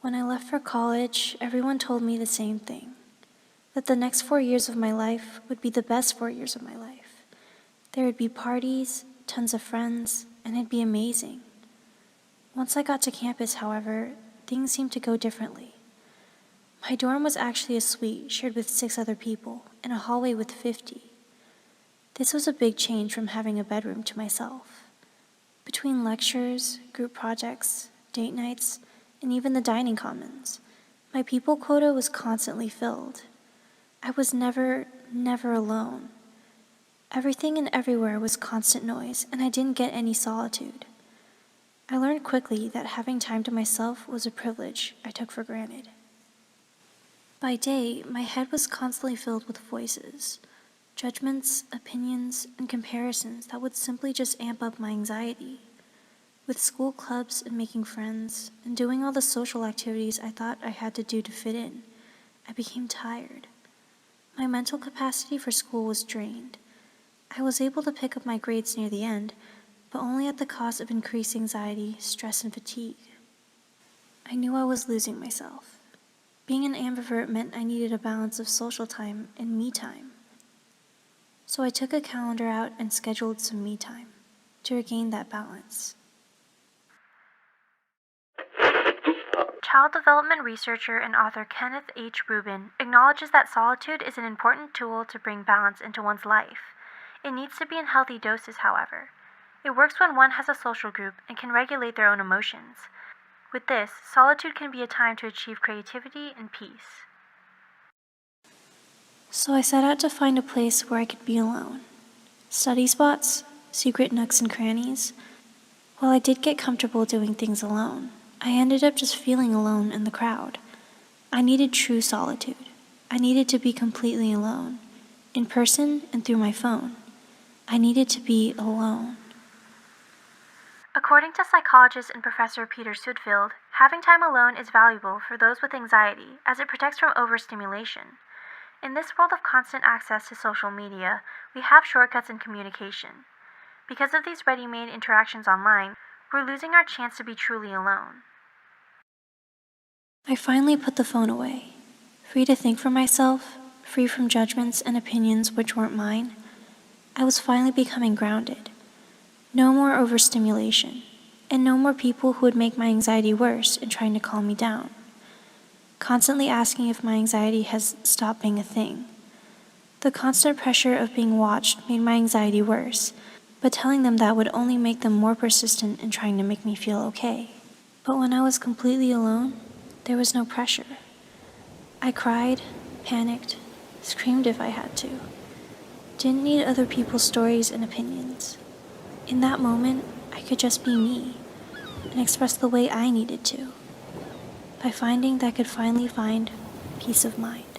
When I left for college, everyone told me the same thing, that the next 4 years of my life would be the best 4 years of my life. There would be parties, tons of friends, and it'd be amazing. Once I got to campus, however, things seemed to go differently. My dorm was actually a suite shared with 6 other people in a hallway with 50. This was a big change from having a bedroom to myself. Between lectures, group projects, date nights, and even the dining commons, my people quota was constantly filled. I was never alone. Everything and everywhere was constant noise, and I didn't get any solitude. I learned quickly that having time to myself was a privilege I took for granted. By day, my head was constantly filled with voices, judgments, opinions, and comparisons that would simply just amp up my anxiety. With school clubs and making friends, and doing all the social activities I thought I had to do to fit in, I became tired. My mental capacity for school was drained. I was able to pick up my grades near the end, but only at the cost of increased anxiety, stress, and fatigue. I knew I was losing myself. Being an ambivert meant I needed a balance of social time and me time. So I took a calendar out and scheduled some me time to regain that balance. Child development researcher and author Kenneth H. Rubin acknowledges that solitude is an important tool to bring balance into one's life. It needs to be in healthy doses, however. It works when one has a social group and can regulate their own emotions. With this, solitude can be a time to achieve creativity and peace. So I set out to find a place where I could be alone. Study spots, secret nooks and crannies. While I did get comfortable doing things alone, I ended up just feeling alone in the crowd. I needed true solitude. I needed to be completely alone, in person and through my phone. I needed to be alone. According to psychologist and Professor Peter Sudfield, having time alone is valuable for those with anxiety as it protects from overstimulation. In this world of constant access to social media, we have shortcuts in communication. Because of these ready-made interactions online, we're losing our chance to be truly alone. I finally put the phone away, free to think for myself, free from judgments and opinions which weren't mine. I was finally becoming grounded. No more overstimulation, and no more people who would make my anxiety worse in trying to calm me down. Constantly asking if my anxiety has stopped being a thing. The constant pressure of being watched made my anxiety worse, but telling them that would only make them more persistent in trying to make me feel okay. But when I was completely alone, there was no pressure. I cried, panicked, screamed if I had to. Didn't need other people's stories and opinions. In that moment, I could just be me and express the way I needed to. By finding that I could finally find peace of mind.